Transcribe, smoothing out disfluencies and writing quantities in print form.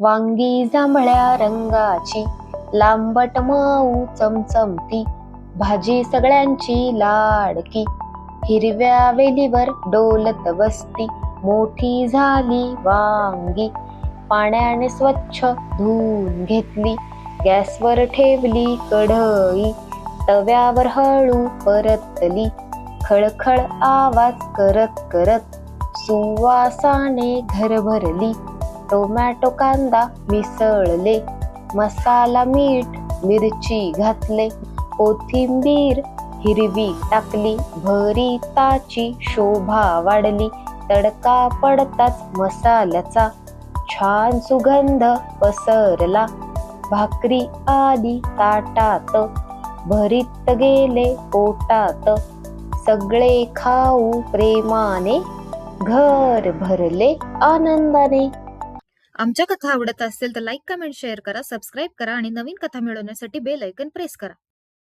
वांगी जांभळ्या रंगाची, लांबट मऊ चमचमती, भाजी सगळ्यांची लाडकी. हिरव्या वेलीवर डोलत बसती, मोठी झाली वांगी. पाण्याने स्वच्छ धुवून घेतली, गॅसवर ठेवली कढई. तव्यावर हळू परतली, खळखळ आवाज करत करत. सुवासाने घर भरली, टोमॅटो कांदा मिसळले. मसाला मीठ मिरची घातले, कोथिंबीर हिरवी टाकली. भरिताची शोभा वाढली, तडका पडताच मसाल्याचा छान सुगंध पसरला. भाकरी आली ताटात, भरीत गेले पोटात. सगळे खाऊ प्रेमाने, घर भरले आनंदाने. आमच्या कथा आवडत असेल तर लाईक, कमेंट, शेअर करा, सबस्क्राईब करा आणि नवीन कथा मिळवण्यासाठी बेल आयकॉन प्रेस करा.